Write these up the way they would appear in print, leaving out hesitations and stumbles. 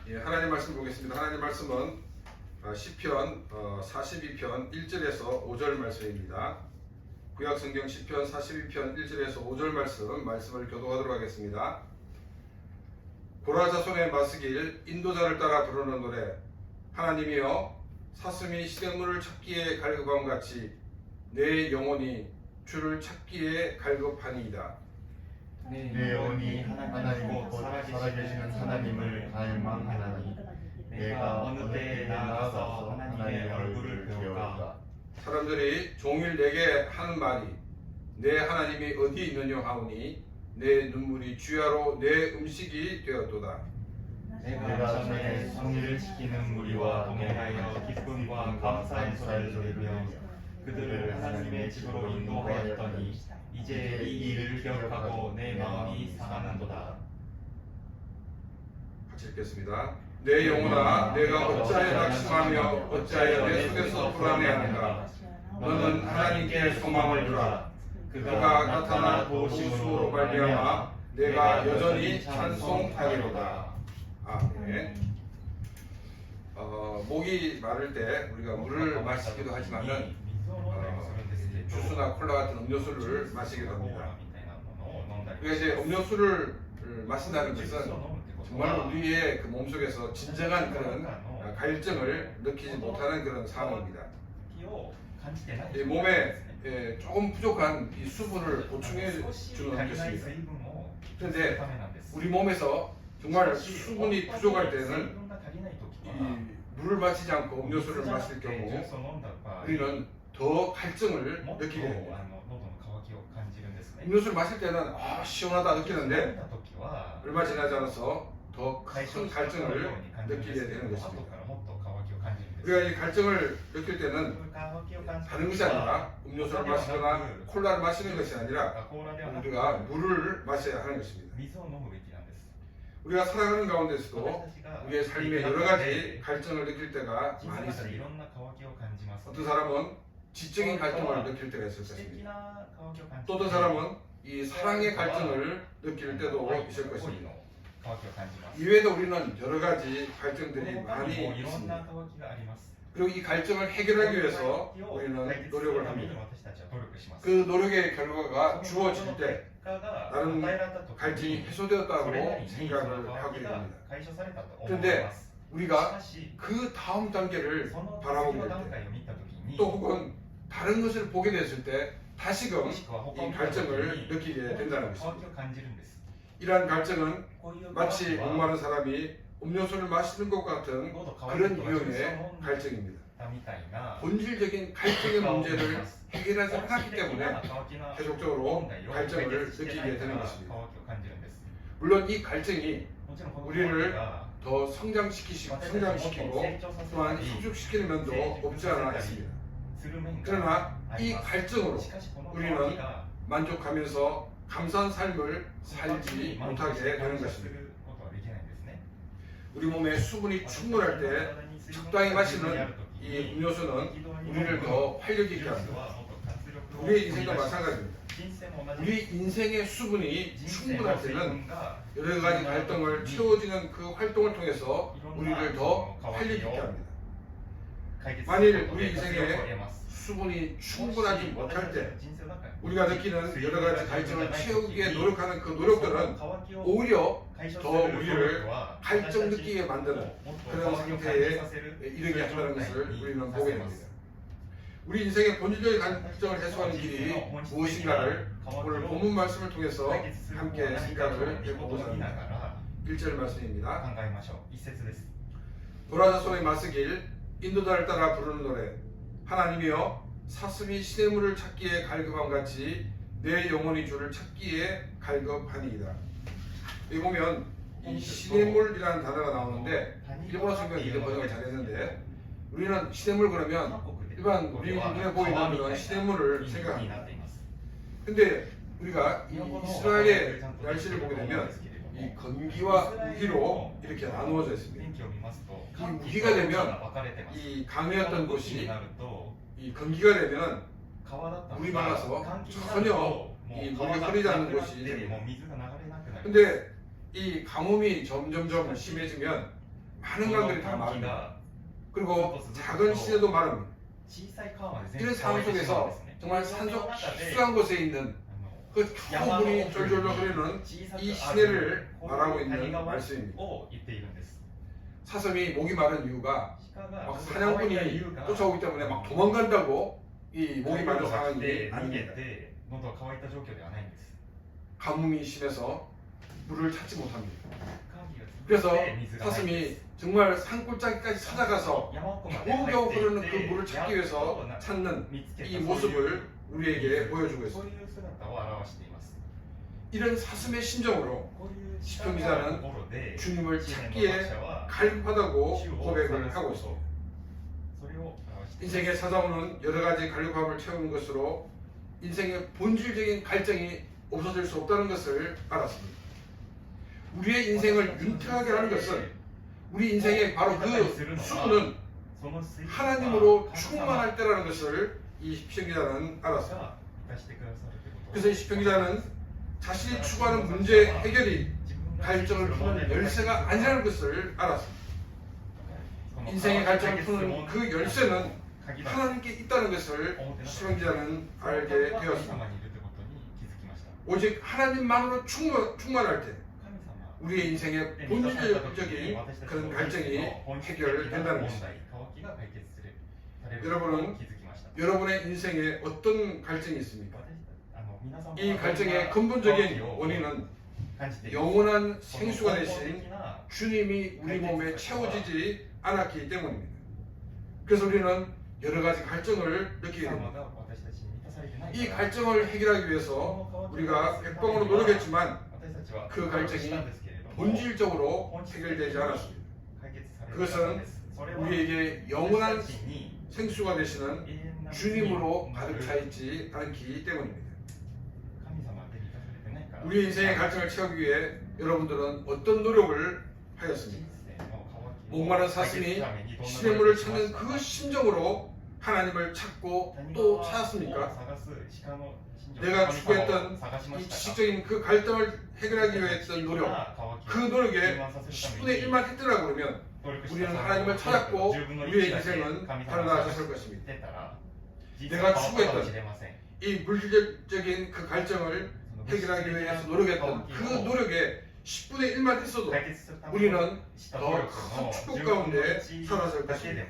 예, 하나님 말씀 보겠습니다. 하나님 말씀은 시편 42편 1절에서 5절 말씀입니다. 구약성경 시편 42편 1절에서 5절 말씀을 교독하도록 하겠습니다. 고라자손의 마스길 인도자를 따라 부르는 노래. 하나님이여 사슴이 시냇물을 찾기에 갈급함 같이 내 영혼이 주를 찾기에 갈급하니이다. 내 영혼이 하나님 곧 살아계시는 하나님을 갈망하나니 내가 어느 때에 나아가서 하나님의 얼굴을 배울까. 사람들이 종일 내게 하는 말이 내 하나님이 어디 있느냐 하오니 내 눈물이 주야로 내 음식이 되었도다. 내가 전에 성의를 지키는 무리와 동행하여 기쁨과 감사의 소리를 들으며 그들을 하나님의 집으로 인도하였더니 이제 이 일을 기억하고 내 마음이 상하는도다. 같이 읽겠습니다. 내 영혼아 내가 어찌하여 낙심하며 어찌하여 내 속에서 불안해하는가. 너는 하나님께 소망을 두라. 그가 나타나 도우심으로 말미암아 내가 여전히 찬송하리로다. 아멘. 목이 마를 때 우리가 물을 마시기도 하지만은 주스나 콜라 같은 음료수를 마시기도 합니다. 우리가 이제 음료수를 마신다는 것은 정말 우리의 그 몸속에서 진정한 그런 갈증을 느끼지 못하는 그런 상황입니다. 이 몸에 조금 부족한 이 수분을 보충해 주는 것입니다. 그런데 우리 몸에서 정말 수분이 부족할 때는 이 물을 마시지 않고 음료수를 마실 경우 우리는 더 갈증을 느끼게 됩니다. 음료수를 마실 때는 시원하다 느끼는데 얼마 지나지 않아서 더 큰 갈증을 느끼게 되는 것입니다. 우리가 이 갈증을 느낄 때는 다른 것이 아니라 음료수를 마시거나 콜라를 마시는 것이 아니라 우리가 물을 마셔야 하는 것입니다. 우리가 살아가는 가운데서도 우리의 삶에 여러 가지 갈증을 느낄 때가 많이 있습니다. 어떤 사람은 지적인 갈증을 느낄 때가 있을 것입니다. 또 어떤 사람은 이 사랑의 갈증을 느낄 때도 있을 것입니다. 이외에도 우리는 여러 가지 갈증들이 많이 있습니다. 그리고 이 갈증을 해결하기 위해서 우리는 노력을 합니다. 그 노력의 결과가 주어질 때 나는 갈증이 해소되었다고 생각을 하게 됩니다. 그런데 우리가 그 다음 단계를 바라보게 될 때, 또 혹은 다른 것을 보게 됐을 때 다시금 이 갈증을 느끼게 된다는 것입니다. 이러한 갈증은 마치 목마른 사람이 음료수를 마시는 것 같은 그런 유형의 갈증입니다. 본질적인 갈증의 문제를 해결하지 않았기 때문에 계속적으로 갈증을 느끼게 되는 것입니다. 물론 이 갈증이 우리를 더 성장시키고 또한 성숙시키는 면도 없지 않아 있습니다. 그러나 이 갈증으로 우리는 만족하면서 감사한 삶을 살지 못하게 되는 것입니다. 우리 몸에 수분이 충분할 때 적당히 마시는 이 음료수는 우리를 더 활력 있게 합니다. 우리의 인생도 마찬가지입니다. 우리 인생의 수분이 충분할 때는 여러 가지 활동을 채워지는 그 활동을 통해서 우리를 더 활력 있게 합니다. 만일 우리 인생에 수분이 충분하지 못할 때 우리가 느끼는 여러 가지 갈증을 채우기 위해 노력하는 그 노력들은 오히려 더 우리를 갈증 느끼게 만드는 그런 상태에 이르게 한다는 것을 우리는 보게 됩니다. 우리 인생의 본질적인 갈증을 해소하는 길이 무엇인가를 오늘 본문 말씀을 통해서 함께 생각을 해보고자 합니다. 1절 말씀입니다. 고라자손의 마스길 인도자를 따라 부르는 노래. 하나님이여 사슴이 시냇물을 찾기에 갈급함 같이 내 영혼이 주를 찾기에 갈급하니이다. 여기 보면 이 시냇물이라는 단어가 나오는데 일본어 성경이 이제 번역을 잘했는데 우리는 시냇물 그러면 일반 우리 눈에 보이는 그런 시냇물을 생각합니다. 근데 우리가 이 이스라엘의 날씨를 보게 되면 이 건기와 우기로 이렇게 나누어져 있습니다. 이 우기가 되면 이 강이었던 곳이 이 건기가 되면 물이 많아서 전혀 이 물이 흐르지 않는 곳이 됩니다. 근데 이 가뭄이 점점점 심해지면 많은 강들이 다 마릅니다. 그리고 작은 시내도 마릅니다. 이런 상황 속에서 정말 산속 깊숙한 곳에 있는 그 겨울이 쫄쫄 흐르는 이 시내를 말하고 있는 말씀입니다. 사슴이 목이 마른 이유가 막 사냥꾼이 쫓아오기 때문에 막 도망간다고 이 목이 마른 상황이 아닙니다. 가뭄이 심해서 물을 찾지 못합니다. 그래서 사슴이 정말 산골짜기까지 찾아가서 겨우겨우 흐르는 그 물을 찾기 위해서 찾는 이 모습을 우리에게 보여주고 있습니다. 이런 사슴의 심정으로 시편 기자는 주님을 찾기에 갈급하다고 고백을 하고 있습니다. 인생에 찾아오는 여러 가지 갈급함을 채우는 것으로 인생의 본질적인 갈증이 없어질 수 없다는 것을 알았습니다. 우리의 인생을 윤택하게 하는 것은 우리 인생의 바로 그 수구는 하나님으로 충만할 때라는 것을 이 시편 기자는 알았습니다. 그래서 이 시편 기자는 자신이 추구하는 문제 해결이 갈증을 푸는 열쇠가 아니라는 것을 알았습니다. 인생의 갈증을 푸는 그 열쇠는 하나님께 있다는 것을 시편 기자는 알게 되었습니다. 오직 하나님만으로 충만할 때 우리의 인생의 본질적인 그런 갈증이 해결된다는 것입니다. 여러분은 여러분의 인생에 어떤 갈증이 있습니까? 이 갈증의 근본적인 원인은 영원한 생수가 되신 주님이 우리 몸에 채워지지 않았기 때문입니다. 그래서 우리는 여러 가지 갈증을 느끼게 됩니다. 이 갈증을 해결하기 위해서 우리가 백방으로 노력했지만 그 갈증이 본질적으로 해결되지 않았습니다. 그것은 우리에게 영원한 생수가 되시는 주님으로 가득 차 있지 않기 때문입니다. 우리 인생의 갈증을 채우기 위해 여러분들은 어떤 노력을 하였습니까? 목마른 사슴이 시냇물을 찾는 그 심정으로 하나님을 찾고 또 찾았습니까? 내가 추구했던 이 지식적인 그 갈등을 해결하기 위해 했던 노력, 그 노력에 10분의 1만 했더라 그러면 우리는 하나님을 찾았고 우리의 인생은 달라졌을 것입니다. 내가 추구했던 이 물질적인 그 갈증을 해결하기 위해서 노력했던 그 노력에 10분의 1만 했어도 우리는 더 큰 축복 가운데 살았을 것입니다.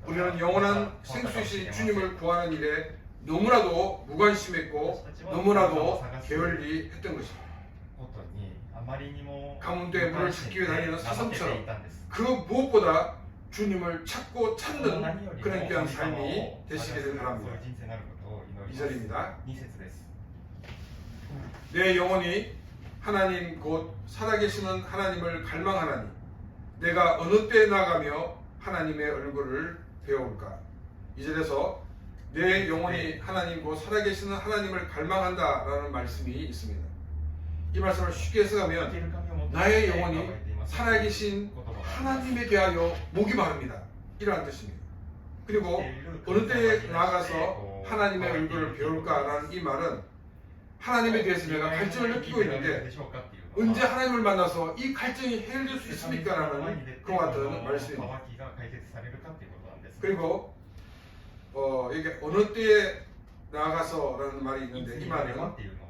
우리는 영원한 생수이신 주님을 구하는 일에 너무나도 무관심했고 너무나도 게을리 했던 것입니다. 가뭄대에 물을 찾기 위해 다니는 사슴처럼 그 무엇보다 주님을 찾고 찾는 그런 귀한 삶이 되시기를 바랍니다. 2절입니다. 내 영혼이 하나님 곧 살아계시는 하나님을 갈망하나니 내가 어느 때에 나가며 하나님의 얼굴을 배워올까. 2절에서 내 영혼이 하나님 곧 살아계시는 하나님을 갈망한다라는 말씀이 있습니다. 이 말씀을 쉽게 해석하면 나의 영혼이 살아계신 하나님에 대하여 목이 마릅니다. 이러한 뜻입니다. 그리고 어느 때에 나아가서 하나님의 얼굴을 배울까라는 이 말은 하나님에 대해서 내가 갈증을 느끼고 있는데 언제 하나님을 만나서 이 갈증이 해결될 수 있습니까? 라는 그와 같은 말씀입니다. 그리고 이게 어느 때에 나아가서 라는 말이 있는데 이 말은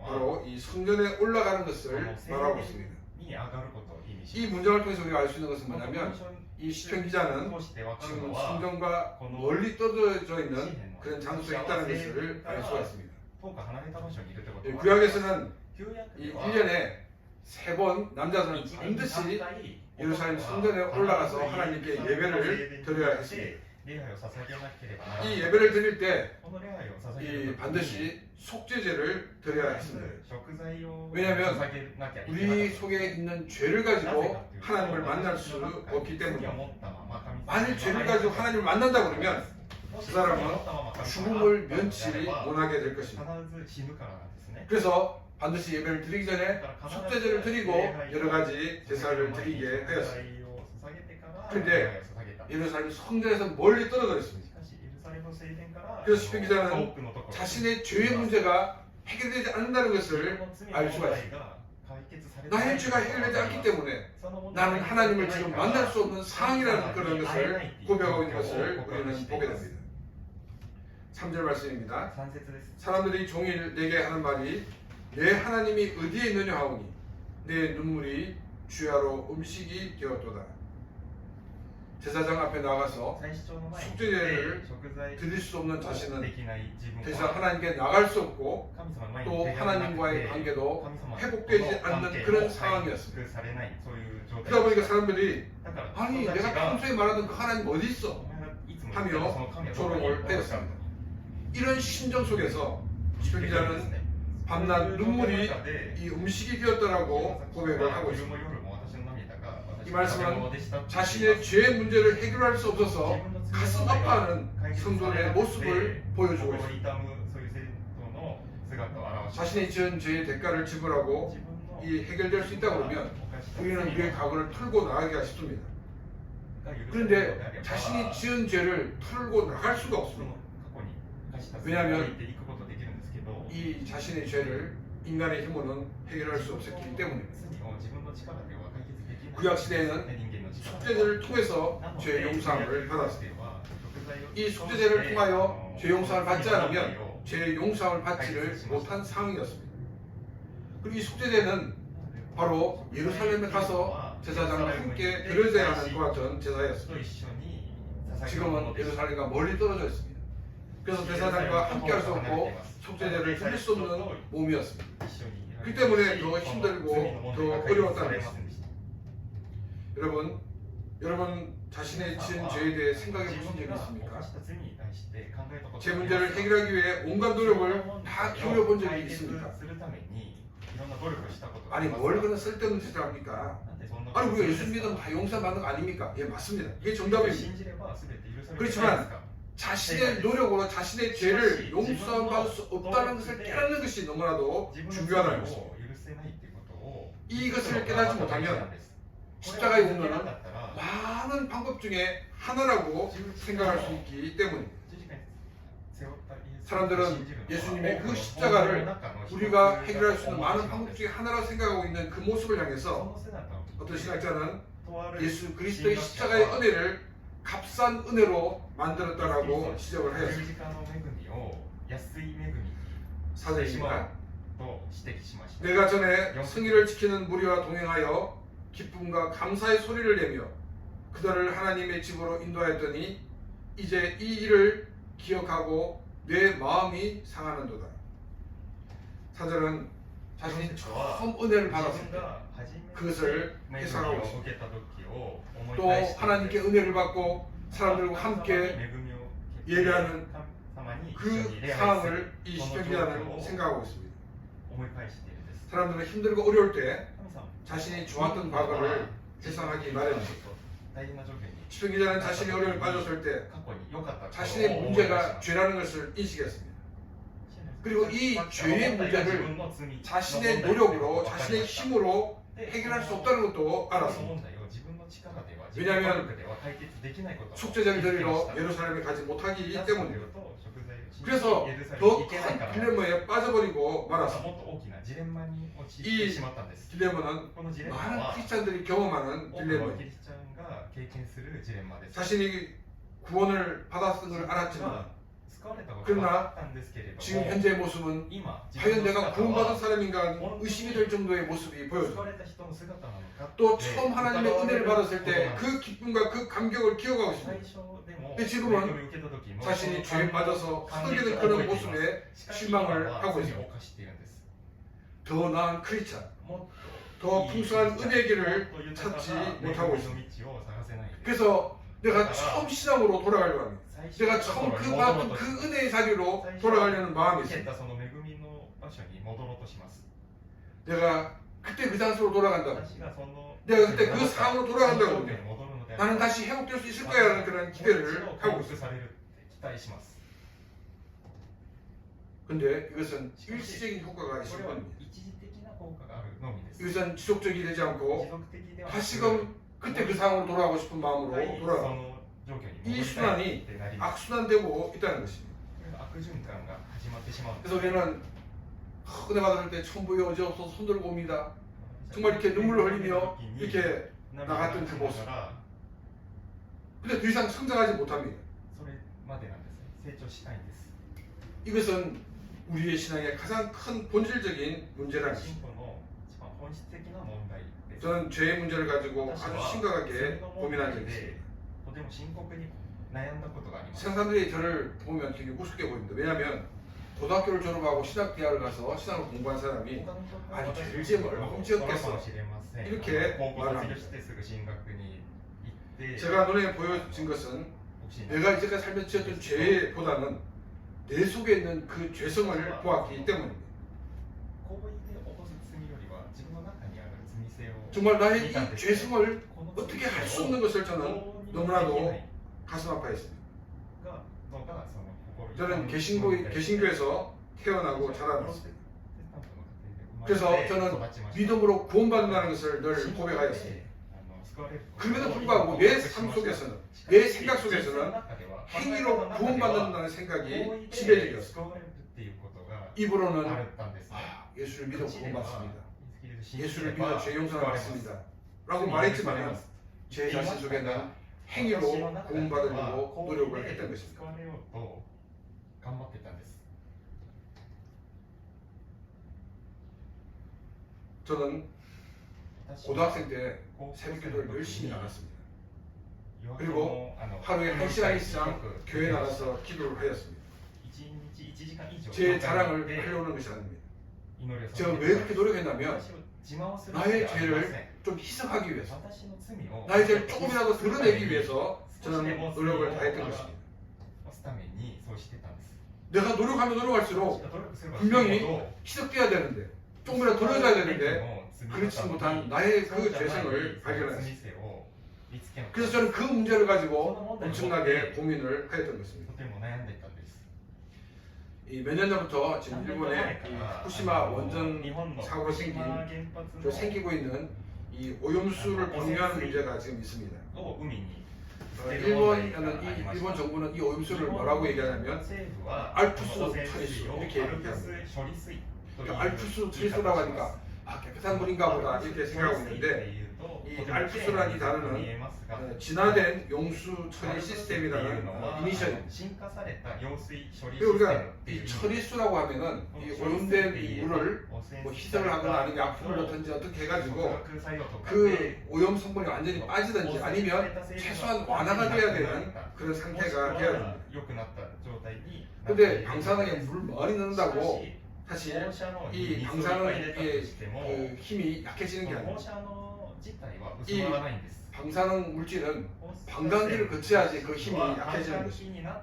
바로 이 성전에 올라가는 것을 말하고 있습니다. 이 문장을 통해서 우리가 알 수 있는 것은 뭐냐면 이 시편 기자는 지금 성전과 멀리 떨어져 있는 그런 장소에 있다는 것을 알 수가 있습니다. 구약에서는 이 1년에 3번 남자들은 반드시 예루살렘 성전에 올라가서 하나님께 예배를 드려야 했습니다. 이 예배를 드릴 때 이 반드시 속죄제를 드려야 했습니다. 왜냐하면 우리 속에 있는 죄를 가지고 하나님을 만날 수 없기 때문입니다. 만일 죄를 가지고 하나님을 만난다 그러면 그 사람은 죽음을 면치 못하게 될 것입니다. 그래서 반드시 예배를 드리기 전에 속죄제를 드리고 여러 가지 제사를 드리게 하였습니다. 그런데 예루살렘 성전에서 멀리 떨어져 있습니다. 그래서 시편 기자는 자신의 죄의 문제가 해결되지 않는다는 것을 알 수가 있습니다. 나의 죄가 해결되지 않기 때문에 나는 하나님을 지금 만날 수 없는 상황이라는 그런 것을 고백하고 있는 것을 우리는 보게 됩니다. 3절 말씀입니다. 사람들이 종일 내게 하는 말이 내 하나님이 어디에 있느냐 하오니 내 눈물이 주야로 음식이 되었도다. 제사장 앞에 나가서 속죄제를 드릴 수 없는 자신은 더 이상 하나님께 나갈 수 없고 또 하나님과의 관계도 회복되지 않는 그런 상황이었습니다. 그러다 보니까 사람들이 아니 내가 평소에 말하던 그 하나님 어디 있어? 하며 조롱을 때렸습니다. 이런 심정 속에서 시편 기자는 밤낮 눈물이 이 음식이 되었더라고 고백을 하고 있습니다. 이 말씀은 자신의 죄의 문제를 해결할 수 없어서 가슴 아파하는 성도의 모습을 보여주고 있습니다. 자신이 지은 죄의 대가를 지불하고 이 해결될 수 있다고 그러면 우리는 우리의 과거를 털고 나가기가 쉽습니다. 그런데 자신이 지은 죄를 털고 나갈 수가 없습니다. 왜냐하면 이 자신의 죄를 인간의 힘으로는 해결할 수 없었기 때문입니다. 구약시대에는 속죄제를 통해서 죄 용서를 받았습니다. 이 속죄제를 통하여 죄 용서를 받지 않으면 죄 용서를 받지를 못한 상황이었습니다. 그리고 이 속죄제는 바로 예루살렘에 가서 제사장과 함께 드려져야 하는 그와 같은 제사였습니다. 지금은 예루살렘과 멀리 떨어져 있습니다. 그래서 제사장과 함께 할 수 없고 속죄제를 드릴 수 없는 몸이었습니다. 그렇기 때문에 더 힘들고 더 어려웠다는 것입니다. 여러분 자신의 지은 죄에 대해 생각해 보신 적이 있습니까? 제 문제를 해결하기 위해 온갖 노력을 다 기울여 본 적이 있습니까? 아니 뭘 그런 쓸데없는 짓을 합니까? 아니 우리가 예수 믿으면 다 용서받는 거 아닙니까? 예 맞습니다. 이게 정답입니다. 그렇지만 자신의 노력으로 자신의 죄를 용서받을 수 없다는 것을 깨닫는 것이 너무나도 중요하다는 것입니다. 이것을 깨닫지 못하면 십자가의 운명은 많은 방법 중에 하나라고 생각할 수 있기 때문입니다. 사람들은 예수님의 그 십자가를 우리가 해결할 수 있는 많은 방법 중에 하나라고 생각하고 있는 그 모습을 향해서 어떤 신학자는 예수 그리스도의 십자가의 은혜를 값싼 은혜로 만들었다라고 지적을 하였습니다. 사절입니다. 내가 전에 승리를 지키는 무리와 동행하여 기쁨과 감사의 소리를 내며 그들을 하나님의 집으로 인도하였더니 이제 이 일을 기억하고 내 마음이 상하는도다. 사절은 자신이 처음 은혜를 받았을 때 그것을 회상하고 있습니다. 또 하나님께 은혜를 받고 사람들과 함께 예배하는 그 상황을 이 시편 기자는 생각하고 있습니다. 사람들은 힘들고 어려울 때 자신이 좋았던 과거를 회상하기 마련입니다. 시편 기자는 자신이 어려움에 빠졌을 때 자신의 문제가 죄라는 것을 인식했습니다. 그리고 이 죄의 문제를 자신의 노력으로 자신의 힘으로 해결할 수 없다는 것도 알았습니다. 왜냐하면 속죄제를 드리러 예루살렘에 가지 못하기 때문입니다. 그래서 더 큰 딜레마에 빠져버리고 말았습니다. 이 딜레마는 많은 크리스찬들이 경험하는 딜레마입니다. 자신이 구원을 받았던 걸 알았지만 그러나 지금 현재의 모습은 과연 내가 구원받은 사람인가 의심이 될 정도의 모습이 보여집니다. 또 처음 하나님의 은혜를 받았을 때 그 기쁨과 그 감격을 기억하고 있습니다. 근데 지금은 자신이 죄에 빠져서 흔들리는 그런 모습에 실망을 하고 있습니다. 더 나은 크리스찬, 더 풍성한 은혜의 길을 찾지 못하고 있습니다. 그래서 내가 처음 신앙으로 돌아가려고 합니다. 내가 처음 그 받았던 그 은혜의 자리로 돌아가려는 마음이 있습니다. 내가 그때 그 장소로 돌아간다. 내가 그때 그 상황으로 돌아간다고 그러면 나는 다시 회복될 수 있을 거야 라는 그런 기대를 하고 있습니다. 근데 이것은 일시적인 효과가 있을 겁니다. 이것은 지속적이 되지 않고 다시금 그때 그 상황으로 돌아가고 싶은 마음으로 돌아갑니다. 이 순환이 악순환되고 있다는 것입니다. 그래서 우리는 은혜 받을 때 천부의 어지없어서 손들고 옵니다. 정말 이렇게 눈물을 흘리며 이렇게 나갔던 그 모습. 근데 더 이상 성장하지 못합니다. それまでなんですね。成長しないんです。 이것은 우리의 신앙의 가장 큰 본질적인 문제라는 信 것입니다. 仰の一番本質的な問題です。 저는 죄의 문제를 가지고 아주 私は 심각하게 罪の問 고민한 題 적이 で 있습니다. とても深刻に悩んだことがあります。 세상 사람들이 저를 보면 굉장히 우습게 보입니다. 왜냐하면 고등학교를 졸업하고 신학대학을 가서 신학을 공부한 사람이 아니 죄를 지으면 얼마나 끔찍했겠어. 이렇게 高校 말합니다. 卒業してすぐ進学に行って 제가 눈에 보여진 것은 牧師に 내가 이제까지 살면서 지었던 죄보다는 내 속에 있는 그 죄성을 보았기 때문입니다. 行為で起こす罪よりは自分の中にある罪性を 정말 나의 見たん 이 です。 죄성을 この 어떻게 할 수 없는 것을 저는 どうにも 너무나도 できない 가슴 아파했습니다. がどうかなその心 저는 に 개신교에서 태어나고 プロ 자라났습니다. テスタントの家庭で生まれて 그래서 저는 育ちました。 믿음으로 구원받는다는 것을 늘 고백하였습니다. 그럼에도 불구하고 내 삶 속에서는, 내 생각 속에서는 행위로 구원받는다는 생각이 지배적이었습니다. 입으로는 예수를 믿어 구원받습니다. 예수를 믿어 죄 용서를 받습니다. 라고 말했지만 제 자신 속에는 행위로 구원받으려고 노력을 했던 것입니다. 저는 고등학생 때 새벽기도를 열심히 나갔습니다. 그리고 하루에 1시간 이상 교회 나가서 기도를 하였습니다. 제 자랑을 하려는 것이 아닙니다. 제가 왜 그렇게 노력했냐면 나의 죄를 좀 희석하기 위해서, 나의 죄를 조금이라도 드러내기 위해서 저는 노력을 다했던 것입니다. 내가 노력하면 노력할수록 분명히 희석돼야 되는데, 조금이라도 드러내야 되는데 그렇지 못한 나의 그 죄성을 발견하였습니다. 그래서 저는 그 문제를 가지고 엄청나게 고민을 하였던 것입니다. 몇 년 전부터 지금 일본의 이 후쿠시마 원전 사고로 생기고 있는 이 오염수를 방류하는 문제가 지금 있습니다. 일본 정부는 이 오염수를 뭐라고 얘기하냐면 알프스 처리수 이렇게 얘기합니다. 그러니까 알프스 처리수라고 하니까 깨끗한 물인가 보다 이렇게 생각하고 있는데 이 알프스라는 이 단어는 진화된 용수 처리 시스템이라는 이니셜입니다. 그리고 우리가 이 처리수라고 하면은 이 오염된 이 물을 뭐 희석을 하거나 아니면 약품을 넣든지 어떻게 해가지고 그 오염 성분이 완전히 빠지든지 아니면 최소한 완화가 돼야 되는 그런 상태가 되어야 됩니다. 근데 방사능에 물 많이 넣는다고 사실 이 방사능의 그 힘이 약해지는 게 아닙니다. 이 방사능 물질은 방광기를 거쳐야지 그 힘이 약해지는 것입니다.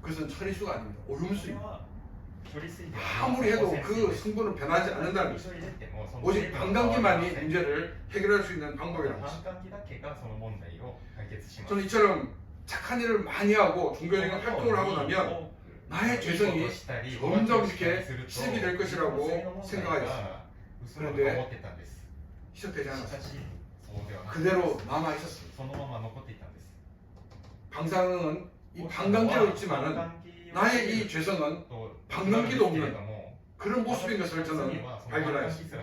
그것은 처리수가 아닙니다. 오염수입니다. 아무리 해도 그 성분은 변하지 않는다는 것입니다. 오직 방광기만이 문제를 해결할 수 있는 방법이라는 것입니다. 저는 이처럼 착한 일을 많이 하고 종교적인 활동을 하고 나면 나의 죄성이 점점 이렇게 희석이 될 것이라고 생각하였습니다. 그런데 희석되지 않았습니다. 그대로 남아 있었습니다. 방사능은 이 방광기로 있지만은 나의 이 죄성은 방광기도 없는 그런 모습인 것을 저는 발견하였습니다.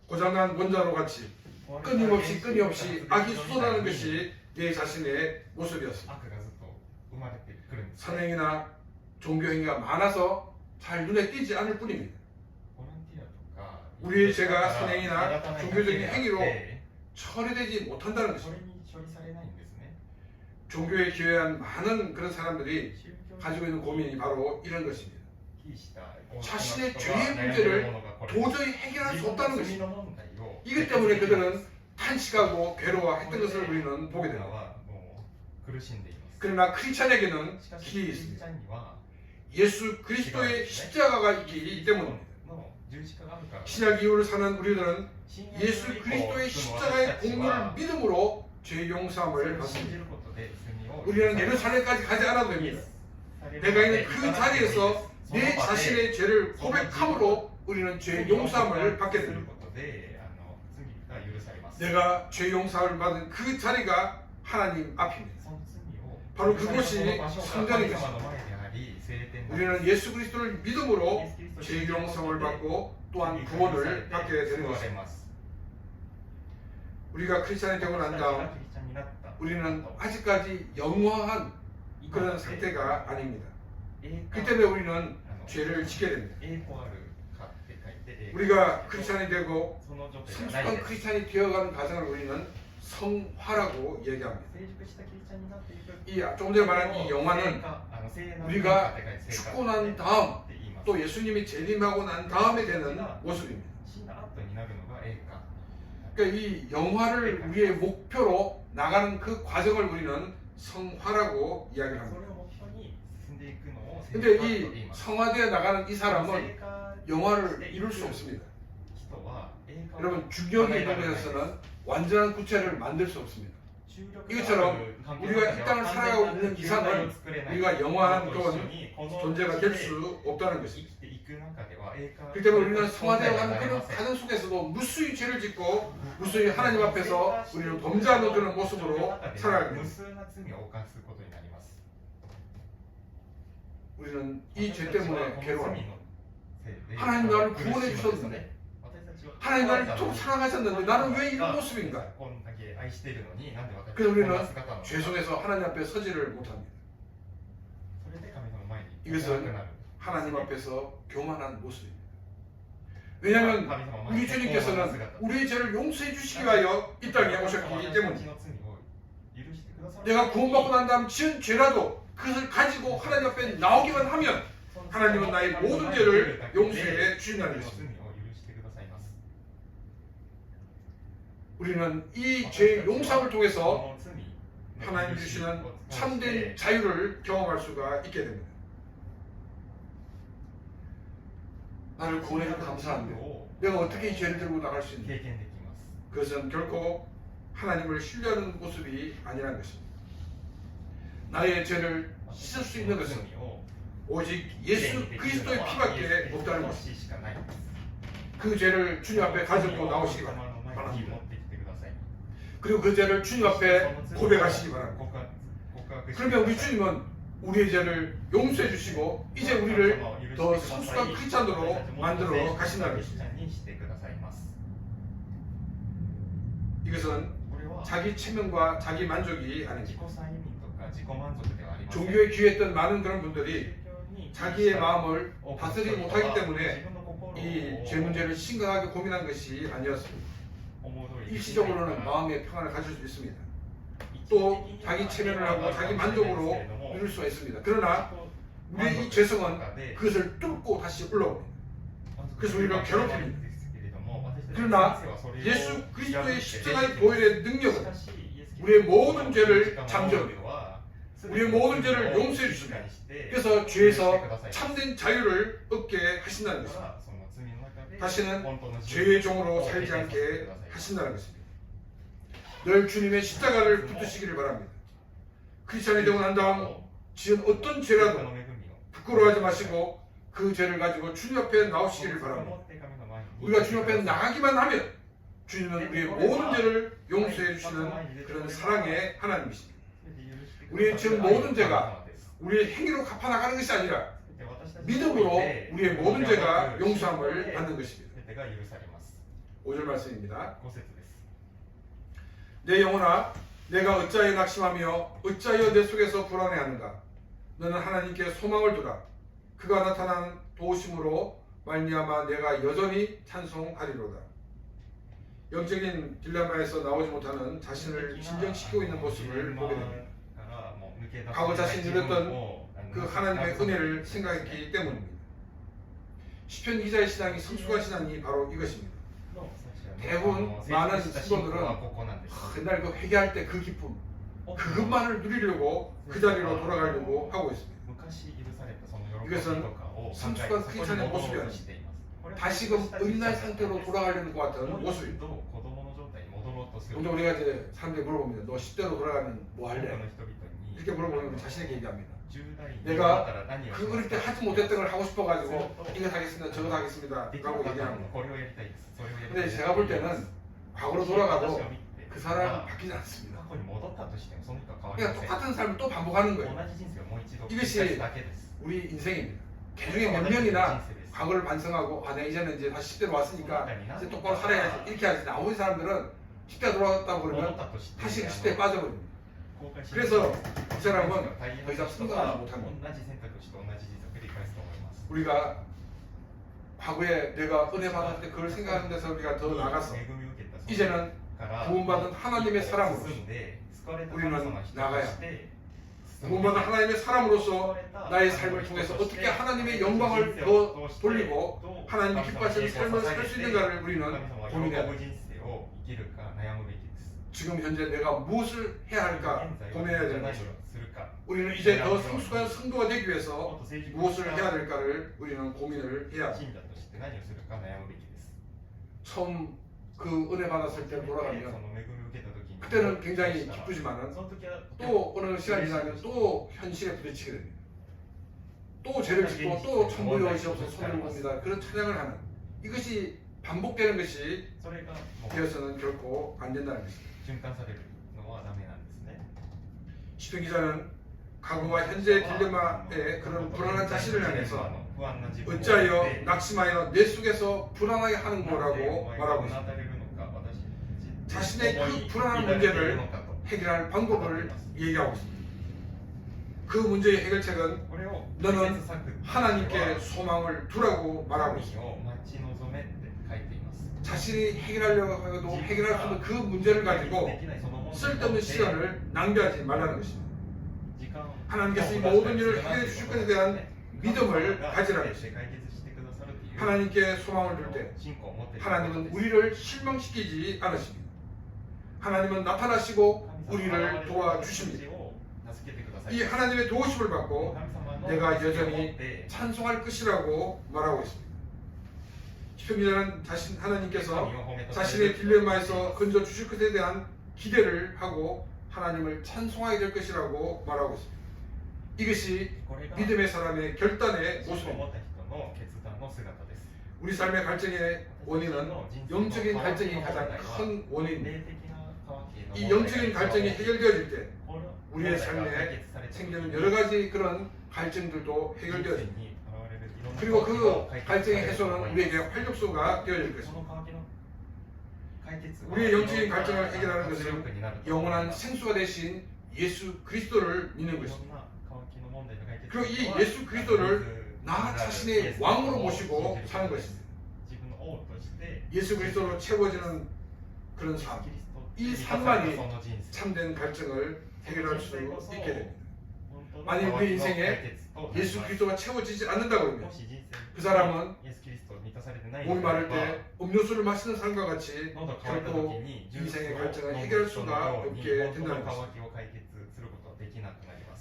고장난 원자로 같이 끊임없이 악이 쏟아나는 것이 내 자신의 모습이었습니다. 선행이나 종교행위가 많아서 잘 눈에 띄지 않을 뿐입니다. 우리의 죄가 선행이나 종교적인 행위로 처리되지 못한다는 것입니다. 종교에 기여한 많은 그런 사람들이 가지고 있는 고민이 바로 이런 것입니다. 자신의 죄의 문제를 도저히 해결할 수 없다는 것입니다. 이것 때문에 그들은 탄식하고 괴로워했던 것을 우리는 보게 됩니다. 그러나 크리스찬에게는 길이 있습니다. 예수 그리스도의 십자가가 있기 때문입니다. 신약 이후를 사는 우리들은 예수 그리스도의 십자가의 공로를 믿음으로 죄 용서함을 받습니다. 우리는 예루살렘까지 가지 않아도 됩니다. 내가 있는 그 자리에서 내 자신의 죄를 고백함으로 우리는 죄 용서함을 받게 됩니다. 내가 죄 용서함을 받은 그 자리가 하나님 앞입니다. 바로 그곳이 성전인 것입니다. 우리는 예수 그리스도를 믿음으로 재경성을 받고 또한 구원을 받게 되는 것입니다. 우리가 크리스찬이 되고 난 다음 우리는 아직까지 영원한 그런 상태가 아닙니다. 그 때문에 우리는 죄를 짓게 됩니다. 우리가 크리스찬이 되고 성숙한 크리스찬이 되어가는 과정을 우리는 성화라고 얘기합니다. 조금 전에 말한 이 영화는 우리가 죽고 난 다음 또 예수님이 재림하고 난 다음에 되는 모습입니다. 그러니까 이 영화를 우리의 목표로 나가는 그 과정을 우리는 성화라고 이야기를 합니다. 근데 이 성화되어 나가는 이 사람은 영화를 이룰 수 없습니다. 여러분 중력의 이동에서는 완전한 구체를 만들 수 없습니다. 이것처럼 우리가 이 땅을 살아가고 있는 이상은 우리가 영원한 그런 존재가 될 수 없다는 것입니다. 그렇기 때문에 우리는 성화되어가는 그런 과정 속에서도 무수히 죄를 짓고 무수히 하나님 앞에서 우리를 범죄하는 그런 모습으로 살아가게 됩니다. 우리는 이 죄 때문에 괴로워합니다. 하나님 나를 구원해 주셨는데 하나님 나를 이토록 사랑하셨는데 나는 왜 이런 모습인가? 그래서 우리는 죄 속에서 하나님 앞에 서지를 못합니다. 이것은 하나님 앞에서 교만한 모습입니다. 왜냐하면 우리 주님께서는 우리의 죄를 용서해 주시기 위하여 이 땅에 오셨기 때문입니다. 내가 구원받고 난 다음 지은 죄라도 그것을 가지고 하나님 앞에 나오기만 하면 하나님은 나의 모든 죄를 용서해 주신다는 것입니다. 우리는 이 죄의 용서를 통해서 하나님 주시는 참된 자유를 경험할 수가 있게 됩니다. 나를 구원해서 감사한데 내가 어떻게 이 죄를 들고 나갈 수 있는가? 그것은 결코 하나님을 신뢰하는 모습이 아니라는 것입니다. 나의 죄를 씻을 수 있는 것은 오직 예수 그리스도의 피밖에 없다는 것입니다. 그 죄를 주님 앞에 가지고 나오시기 바랍니다. 그리고 그 죄를 주님 앞에 고백하시기 바랍니다. 그러면 우리 주님은 우리의 죄를 용서해 주시고 이제 우리를 더 성숙한 크리스찬으로 만들어 가신다는 것입니다. 이것은 자기 체면과 자기 만족이 아닙니다. 종교에 귀했던 많은 그런 분들이 자기의 마음을 다스리지 못하기 때문에 이 죄 문제를 심각하게 고민한 것이 아니었습니다. 일시적으로는 마음의 평안을 가질 수 있습니다. 또 자기 체면을 하고 자기 만족으로 누릴 수가 있습니다. 그러나 우리의 이 죄성은 그것을 뚫고 다시 올라옵니다. 그래서 우리를 괴롭힙니다. 그러나 예수 그리스도의 십자가의 보혈의 능력은 우리의 모든 죄를 잠재웁니다. 우리의 모든 죄를 용서해 주십니다. 그래서 죄에서 참된 자유를 얻게 하신다는 것입니다. 다시는 죄의 종으로 살지 않게 하신다는 것입니다. 늘 주님의 십자가를 붙드시기를 바랍니다. 크리스찬이 되고 난 다음 지은 어떤 죄라도 부끄러워하지 마시고 그 죄를 가지고 주님 앞에 나오시기를 바랍니다. 우리가 주님 앞에 나가기만 하면 주님은 우리의 모든 죄를 용서해 주시는 그런 사랑의 하나님이십니다. 우리의 지은 모든 죄가 우리의 행위로 갚아나가는 것이 아니라 믿음으로 우리의 모든 죄가 용서함을 받는 것입니다. 5절 말씀입니다. 내 영혼아 내가 어찌하여 낙심하며 어찌하여 내 속에서 불안해하는가? 너는 하나님께 소망을 두라. 그가 나타난 도우심으로 말미암아 내가 여전히 찬송하리로다. 영적인 딜레마에서 나오지 못하는 자신을 진정시키고 있는 모습을 보게 됩니다. 과거 자신이 누렸던 그 하나님의 은혜를 생각했기 때문입니다. 시편 기자의 신앙이 성숙한 신앙이 바로 이것입니다. 대부분 많은 신도들은 옛날 그 회개할 때 그 기쁨 그것만을 누리려고 그 자리로 돌아가려고 하고 있습니다. 이것은 성숙한 크리스찬의 모습이 아닙니다. 다시금 옛날 상태로 돌아가려는 것 같은 모습입니다. 먼저 우리가 이제 사람들이 물어봅니다. 너 10대로 돌아가면 뭐 할래? 이렇게 물어보면 자신에게 얘기합니다. 내가 그 어릴 때 하지 못했던 걸 하고 싶어가지고 이것 하겠습니다, 저것 하겠습니다 라고 얘기합니다. 근데 제가 볼 때는 과거로 돌아가도 그 사람 바뀌지 않습니다. 그냥 똑같은 삶을 또 반복하는 거예요. 이것이 우리 인생입니다. 개중에 몇 명이나 과거를 반성하고 내가 이제는 이제 다시 10대로 왔으니까 이제 똑바로 살아야지 이렇게 하지. 나머지 사람들은 10대 돌아왔다고 그러면 다시 10대에 빠져버립니다. 그래서 이 사람은 더 이상 성장하지 못합니다. 우리가 과거에 내가 은혜 받았을 때 그걸 생각하는 데서 우리가 더 나가서 이제는 구원받은 하나님의 사람으로서 우리는 나가야 합니다. 구원받은 하나님의 사람으로서 나의 삶을 통해서 어떻게 하나님의 영광을 더 돌리고 하나님이 기뻐하시는 삶을 살 수 있는가를 우리는 고민해야 합니다. 지금 현재 내가 무엇을 해야 할까 고민해야 되는 것입니다. 우리는 이제 더 성숙한 성도가 되기 위해서 무엇을 해야 될까를 우리는 고민을 해야 합니다. 처음 그 은혜 받았을 때 돌아가면 그때는 굉장히 기쁘지만은 또 어느 시간이 지나면 또 현실에 부딪히게 됩니다. 또 죄를 짓고 또 천부 여호시옵소서 손을 봅니다. 그런 찬양을 하는 이것이 반복되는 것이 되어서는 결코 안 된다는 것입니다. 시편 기자는 과거와 현재의 딜레마에 그런 불안한 자신을 향해서 어찌하여 낙심하여 내 속에서 불안하게 하는 거라고 말하고 있습니다. 자신의 그 불안한 문제를 해결할 방법을 얘기하고 있습니다. 그 문제의 해결책은 너는 하나님께 소망을 두라고 말하고 있습니다. 자신이 해결하려고 해도 해결할 수 없는 그 문제를 가지고 쓸데없는 시간을 낭비하지 말라는 것입니다. 하나님께서 이 모든 일을 해결해 주실 것에 대한 믿음을 가지라는 것입니다. 하나님께 소망을 둘 때 하나님은 우리를 실망시키지 않으십니다. 하나님은 나타나시고 우리를 도와주십니다. 이 하나님의 도우심을 받고 내가 여전히 찬송할 것이라고 말하고 있습니다. 시편 기자는 하나님께서 자신의 딜레마에서 건져 주실 것에 대한 기대를 하고 하나님을 찬송하게 될 것이라고 말하고 있습니다. 이것이 믿음의 사람의 결단의 모습입니다. 우리 삶의 갈증의 원인은 영적인 갈증이 가장 큰 원인입니다. 이 영적인 갈증이 해결되어질 때 우리의 삶에 생기는 여러 가지 그런 갈증들도 해결되어집니다. 그리고 그 갈증의 해소는 우리에게 활력소가 되어질 것입니다. 우리의 영적인 갈증을 해결하는 것은 영원한 생수가 되신 예수 그리스도를 믿는 것입니다. 그리고 이 예수 그리스도를 나 자신의 왕으로 모시고 사는 것입니다. 예수 그리스도로 채워지는 그런 삶, 이 삶만이 참된 갈증을 해결할 수 있게 됩니다. 만약 우리 인생에 예수 그리스도가 채워지지 않는다 그러면 그 사람은 몸이 마를 때 음료수를 마시는 사람과 같이 결코 인생의 갈증을 해결할 수가 없게 된다는 것입니다.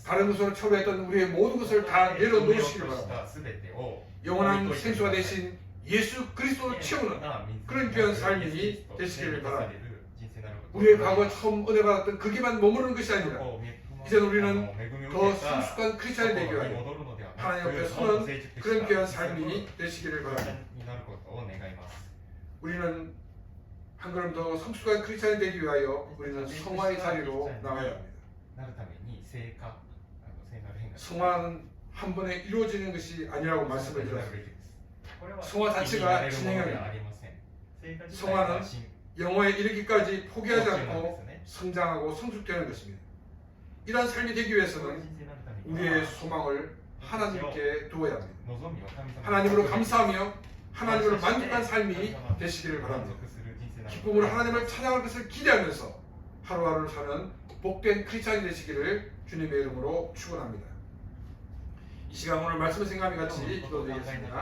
다른 것으로 처리했던 우리의 모든 것을 다 내려놓으시길 바랍니다. 영원한 생수가 되신 예수 그리스도를 채우는 그런 귀한 삶이 되시기를 바랍니다. 우리의 과거 처음 은혜 받았던 거기만 머무르는 것이 아니라 이제 우리는 더 성숙한 크리스찬이 되기 위하여 하나님 앞에 서는 그런 귀한 삶이 되시기를 바랍니다. 우리는 한 걸음 더 성숙한 크리스찬이 되기 위하여 우리는 성화의 자리로 나가야 합니다. 성화는 한 번에 이루어지는 것이 아니라고 말씀을 드렸습니다. 성화 자체가 진행형입니다. 성화는 영화에 이르기까지 포기하지 않고 성장하고 성숙되는 것입니다. 이러한 삶이 되기 위해서는 우리의 소망을 하나님께 두어야 합니다. 하나님으로 감사하며 하나님으로 만족한 삶이 되시기를 바랍니다. 기쁨으로 하나님을 찬양할 것을 기대하면서 하루하루를 사는 복된 크리스찬이 되시기를 주님의 이름으로 축원합니다. 이 시간 오늘 말씀을 생각하며 같이 기도드리겠습니다.